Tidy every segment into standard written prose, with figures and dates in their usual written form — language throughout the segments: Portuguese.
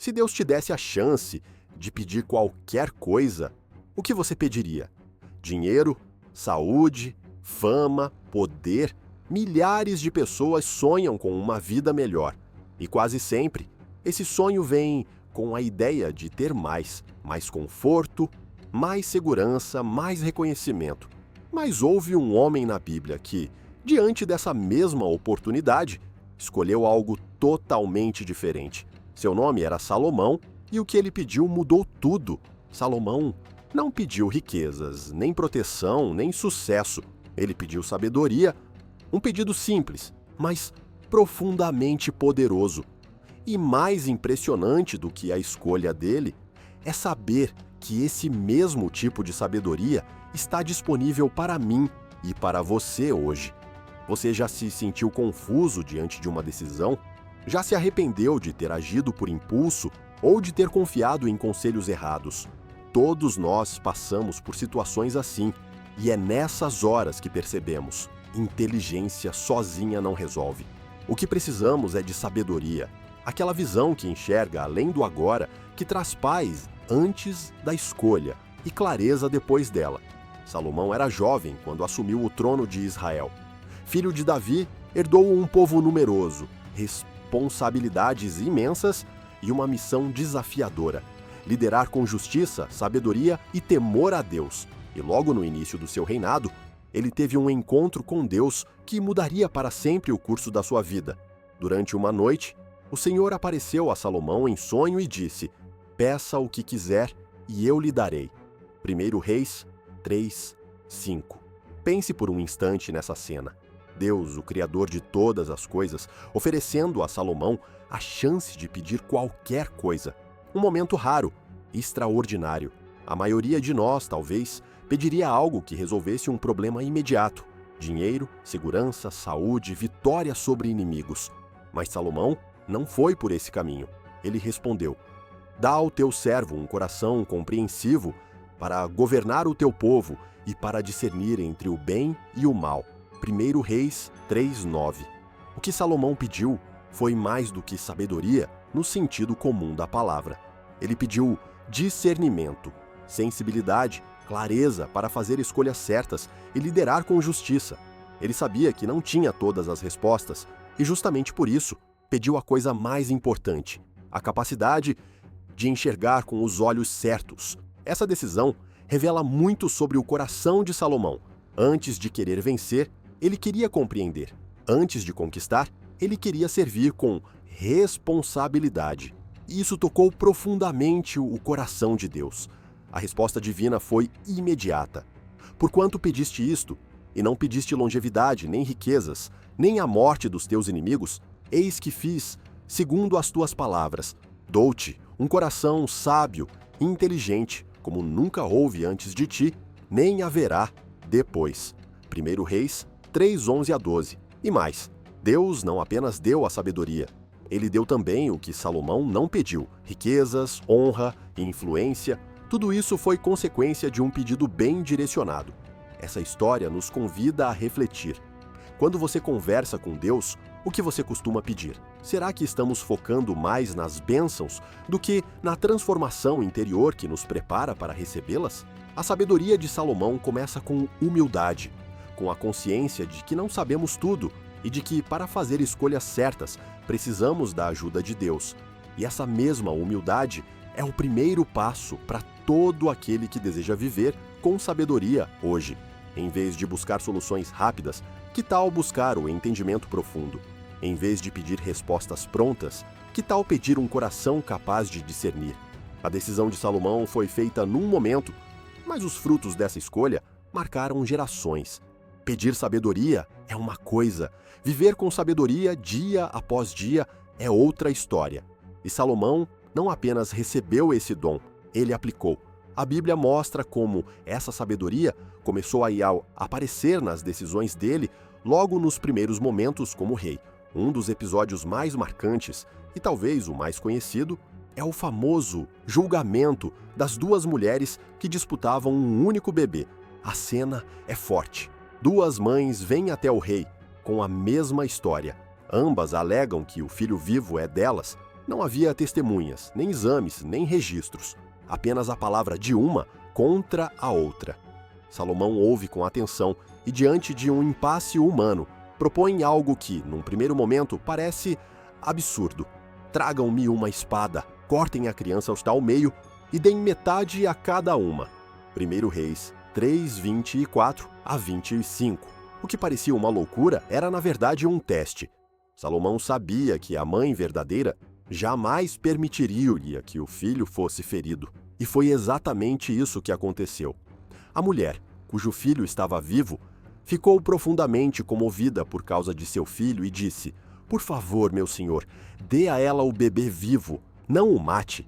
Se Deus te desse a chance de pedir qualquer coisa, o que você pediria? Dinheiro, saúde, fama, poder? Milhares de pessoas sonham com uma vida melhor. E quase sempre, esse sonho vem com a ideia de ter mais conforto, mais segurança, mais reconhecimento. Mas houve um homem na Bíblia que, diante dessa mesma oportunidade, escolheu algo totalmente diferente. Seu nome era Salomão e o que ele pediu mudou tudo. Salomão não pediu riquezas, nem proteção, nem sucesso. Ele pediu sabedoria, um pedido simples, mas profundamente poderoso. E mais impressionante do que a escolha dele é saber que esse mesmo tipo de sabedoria está disponível para mim e para você hoje. Você já se sentiu confuso diante de uma decisão? Já se arrependeu de ter agido por impulso ou de ter confiado em conselhos errados? Todos nós passamos por situações assim, e é nessas horas que percebemos: inteligência sozinha não resolve. O que precisamos é de sabedoria, aquela visão que enxerga além do agora, que traz paz antes da escolha e clareza depois dela. Salomão era jovem quando assumiu o trono de Israel. Filho de Davi, herdou um povo numeroso, responsabilidades imensas e uma missão desafiadora: liderar com justiça, sabedoria e temor a Deus. E logo no início do seu reinado, ele teve um encontro com Deus que mudaria para sempre o curso da sua vida. Durante uma noite, o Senhor apareceu a Salomão em sonho e disse: "Peça o que quiser e eu lhe darei." 1 Reis 3:5. Pense por um instante nessa cena. Deus, o Criador de todas as coisas, oferecendo a Salomão a chance de pedir qualquer coisa. Um momento raro, extraordinário. A maioria de nós, talvez, pediria algo que resolvesse um problema imediato: dinheiro, segurança, saúde, vitória sobre inimigos. Mas Salomão não foi por esse caminho. Ele respondeu: "Dá ao teu servo um coração compreensivo para governar o teu povo e para discernir entre o bem e o mal." 1 Reis 3:9. O que Salomão pediu foi mais do que sabedoria no sentido comum da palavra. Ele pediu discernimento, sensibilidade, clareza para fazer escolhas certas e liderar com justiça. Ele sabia que não tinha todas as respostas e, justamente por isso, pediu a coisa mais importante: a capacidade de enxergar com os olhos certos. Essa decisão revela muito sobre o coração de Salomão. Antes de querer vencer, ele queria compreender. Antes de conquistar, ele queria servir com responsabilidade. E isso tocou profundamente o coração de Deus. A resposta divina foi imediata: "Porquanto pediste isto, e não pediste longevidade, nem riquezas, nem a morte dos teus inimigos, eis que fiz, segundo as tuas palavras. Dou-te um coração sábio e inteligente, como nunca houve antes de ti, nem haverá depois." 1 Reis 3:11-12. E mais, Deus não apenas deu a sabedoria, ele deu também o que Salomão não pediu: riquezas, honra e influência. Tudo isso foi consequência de um pedido bem direcionado. Essa história nos convida a refletir. Quando você conversa com Deus, o que você costuma pedir? Será que estamos focando mais nas bênçãos do que na transformação interior que nos prepara para recebê-las? A sabedoria de Salomão começa com humildade, com a consciência de que não sabemos tudo e de que, para fazer escolhas certas, precisamos da ajuda de Deus. E essa mesma humildade é o primeiro passo para todo aquele que deseja viver com sabedoria hoje. Em vez de buscar soluções rápidas, que tal buscar o entendimento profundo? Em vez de pedir respostas prontas, que tal pedir um coração capaz de discernir? A decisão de Salomão foi feita num momento, mas os frutos dessa escolha marcaram gerações. Pedir sabedoria é uma coisa, viver com sabedoria dia após dia é outra história. E Salomão não apenas recebeu esse dom, ele aplicou. A Bíblia mostra como essa sabedoria começou a aparecer nas decisões dele logo nos primeiros momentos como rei. Um dos episódios mais marcantes, e talvez o mais conhecido, é o famoso julgamento das duas mulheres que disputavam um único bebê. A cena é forte. Duas mães vêm até o rei com a mesma história. Ambas alegam que o filho vivo é delas, Não havia testemunhas, nem exames, nem registros. Apenas a palavra de uma contra a outra. Salomão ouve com atenção e, diante de um impasse humano, propõe algo que, num primeiro momento, parece absurdo. Tragam-me uma espada, cortem a criança ao meio e deem metade a cada uma. 1 Reis 3, 24 a 25. O que parecia uma loucura era, na verdade, um teste. Salomão sabia que a mãe verdadeira jamais permitiria que o filho fosse ferido. E foi exatamente isso que aconteceu. A mulher, cujo filho estava vivo, ficou profundamente comovida por causa de seu filho e disse: "Por favor, meu senhor, dê a ela o bebê vivo, não o mate."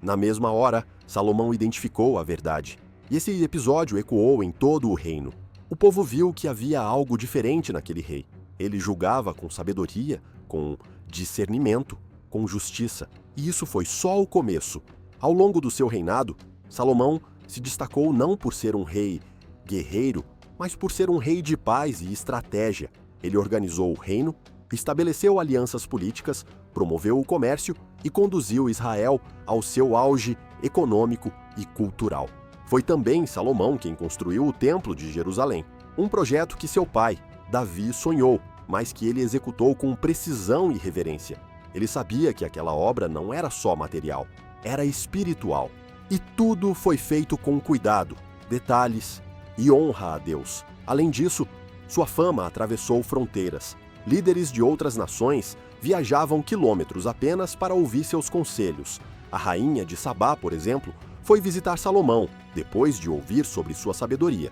Na mesma hora, Salomão identificou a verdade. E esse episódio ecoou em todo o reino. O povo viu que havia algo diferente naquele rei. Ele julgava com sabedoria, com discernimento, com justiça. E isso foi só o começo. Ao longo do seu reinado, Salomão se destacou não por ser um rei guerreiro, mas por ser um rei de paz e estratégia. Ele organizou o reino, estabeleceu alianças políticas, promoveu o comércio e conduziu Israel ao seu auge econômico e cultural. Foi também Salomão quem construiu o Templo de Jerusalém, um projeto que seu pai, Davi, sonhou, mas que ele executou com precisão e reverência. Ele sabia que aquela obra não era só material, era espiritual. E tudo foi feito com cuidado, detalhes e honra a Deus. Além disso, sua fama atravessou fronteiras. Líderes de outras nações viajavam quilômetros apenas para ouvir seus conselhos. A rainha de Sabá, por exemplo, foi visitar Salomão, depois de ouvir sobre sua sabedoria.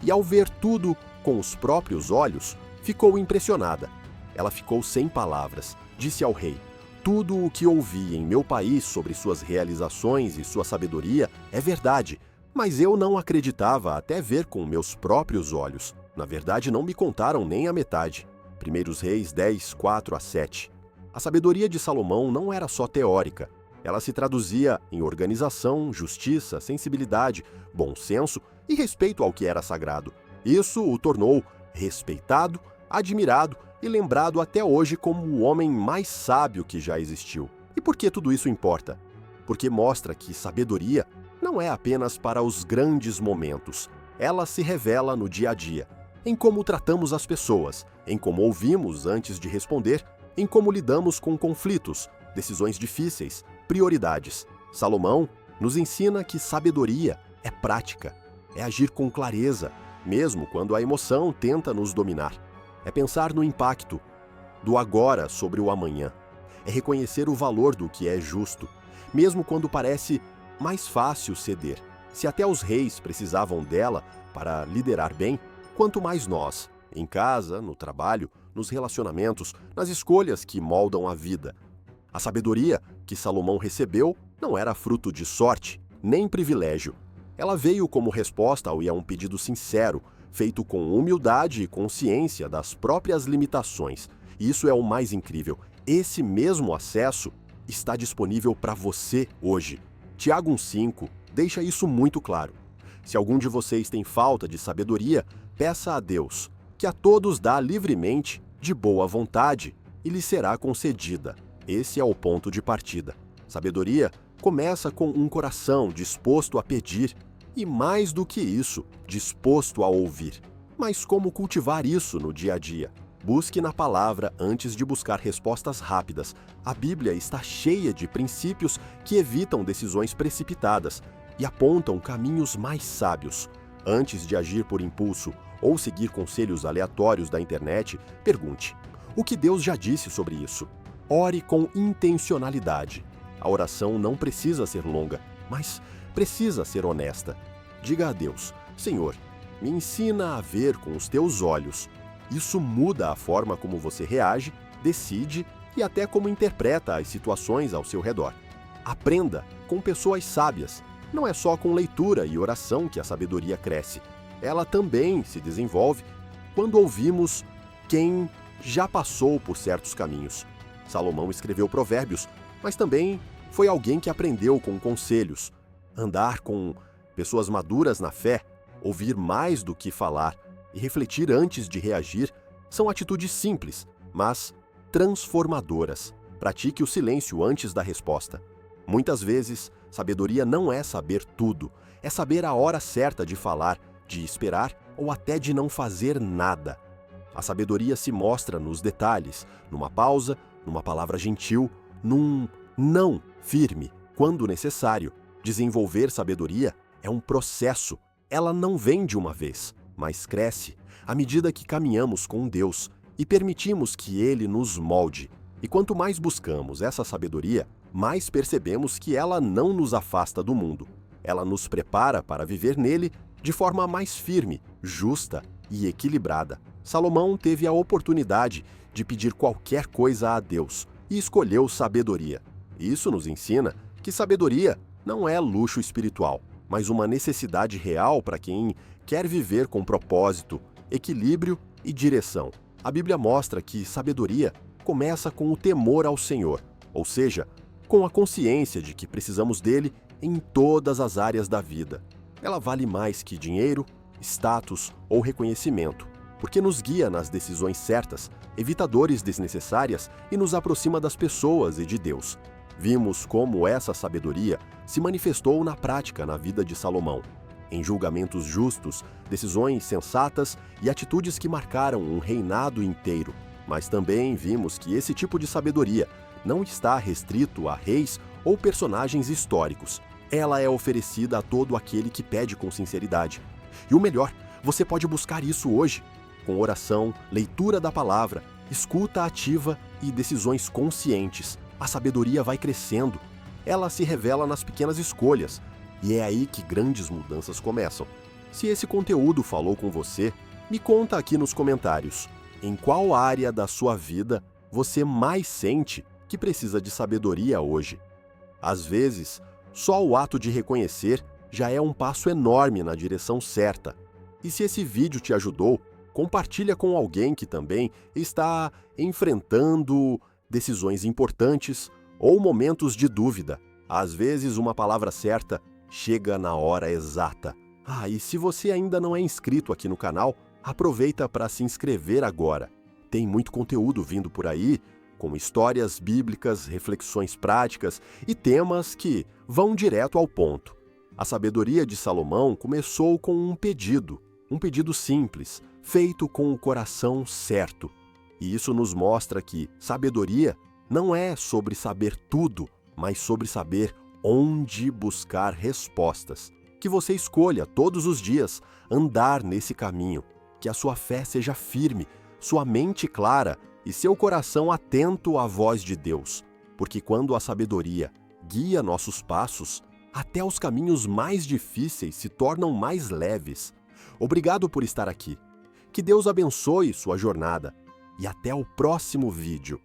E ao ver tudo com os próprios olhos, ficou impressionada. Ela ficou sem palavras. Disse ao rei: "Tudo o que ouvi em meu país sobre suas realizações e sua sabedoria é verdade, mas eu não acreditava até ver com meus próprios olhos. Na verdade, não me contaram nem a metade." 1 Reis 10, 4 a 7. A sabedoria de Salomão não era só teórica. Ela se traduzia em organização, justiça, sensibilidade, bom senso e respeito ao que era sagrado. Isso o tornou respeitado, admirado e lembrado até hoje como o homem mais sábio que já existiu. E por que tudo isso importa? Porque mostra que sabedoria não é apenas para os grandes momentos. Ela se revela no dia a dia, em como tratamos as pessoas, em como ouvimos antes de responder, em como lidamos com conflitos, decisões difíceis, prioridades. Salomão nos ensina que sabedoria é prática, é agir com clareza, mesmo quando a emoção tenta nos dominar. É pensar no impacto do agora sobre o amanhã. É reconhecer o valor do que é justo, mesmo quando parece mais fácil ceder. Se até os reis precisavam dela para liderar bem, quanto mais nós, em casa, no trabalho, nos relacionamentos, nas escolhas que moldam a vida. A sabedoria que Salomão recebeu não era fruto de sorte, nem privilégio. Ela veio como resposta a um pedido sincero, feito com humildade e consciência das próprias limitações. E isso é o mais incrível. Esse mesmo acesso está disponível para você hoje. Tiago 1,5 deixa isso muito claro. Se algum de vocês tem falta de sabedoria, peça a Deus, que a todos dá livremente, de boa vontade, e lhe será concedida. Esse é o ponto de partida. Sabedoria começa com um coração disposto a pedir e, mais do que isso, disposto a ouvir. Mas como cultivar isso no dia a dia? Busque na palavra antes de buscar respostas rápidas. A Bíblia está cheia de princípios que evitam decisões precipitadas e apontam caminhos mais sábios. Antes de agir por impulso ou seguir conselhos aleatórios da internet, pergunte: o que Deus já disse sobre isso? Ore com intencionalidade. A oração não precisa ser longa, mas precisa ser honesta. Diga a Deus: Senhor, me ensina a ver com os teus olhos. Isso muda a forma como você reage, decide e até como interpreta as situações ao seu redor. Aprenda com pessoas sábias. Não é só com leitura e oração que a sabedoria cresce. Ela também se desenvolve quando ouvimos quem já passou por certos caminhos. Salomão escreveu Provérbios, mas também foi alguém que aprendeu com conselhos. Andar com pessoas maduras na fé, ouvir mais do que falar e refletir antes de reagir são atitudes simples, mas transformadoras. Pratique o silêncio antes da resposta. Muitas vezes, sabedoria não é saber tudo, é saber a hora certa de falar, de esperar ou até de não fazer nada. A sabedoria se mostra nos detalhes, numa pausa, numa palavra gentil, num não firme, quando necessário. Desenvolver sabedoria é um processo. Ela não vem de uma vez, mas cresce à medida que caminhamos com Deus e permitimos que Ele nos molde. E quanto mais buscamos essa sabedoria, mais percebemos que ela não nos afasta do mundo. Ela nos prepara para viver nele de forma mais firme, justa e equilibrada. Salomão teve a oportunidade de pedir qualquer coisa a Deus e escolheu sabedoria. Isso nos ensina que sabedoria não é luxo espiritual, mas uma necessidade real para quem quer viver com propósito, equilíbrio e direção. A Bíblia mostra que sabedoria começa com o temor ao Senhor, ou seja, com a consciência de que precisamos dele em todas as áreas da vida. Ela vale mais que dinheiro, status ou reconhecimento, porque nos guia nas decisões certas, evita dores desnecessárias e nos aproxima das pessoas e de Deus. Vimos como essa sabedoria se manifestou na prática na vida de Salomão, em julgamentos justos, decisões sensatas e atitudes que marcaram um reinado inteiro. Mas também vimos que esse tipo de sabedoria não está restrito a reis ou personagens históricos. Ela é oferecida a todo aquele que pede com sinceridade. E o melhor, você pode buscar isso hoje, com oração, leitura da palavra, escuta ativa e decisões conscientes. A sabedoria vai crescendo. Ela se revela nas pequenas escolhas, e é aí que grandes mudanças começam. Se esse conteúdo falou com você, me conta aqui nos comentários. Em qual área da sua vida você mais sente que precisa de sabedoria hoje? Às vezes, só o ato de reconhecer já é um passo enorme na direção certa. E se esse vídeo te ajudou, compartilha com alguém que também está enfrentando decisões importantes ou momentos de dúvida. Às vezes, uma palavra certa chega na hora exata. E se você ainda não é inscrito aqui no canal, aproveita para se inscrever agora. Tem muito conteúdo vindo por aí, com histórias bíblicas, reflexões práticas e temas que vão direto ao ponto. A sabedoria de Salomão começou com um pedido simples, feito com o coração certo. E isso nos mostra que sabedoria não é sobre saber tudo, mas sobre saber onde buscar respostas. Que você escolha todos os dias andar nesse caminho, que a sua fé seja firme, sua mente clara e seu coração atento à voz de Deus. Porque quando a sabedoria guia nossos passos, até os caminhos mais difíceis se tornam mais leves. Obrigado por estar aqui. Que Deus abençoe sua jornada e até o próximo vídeo.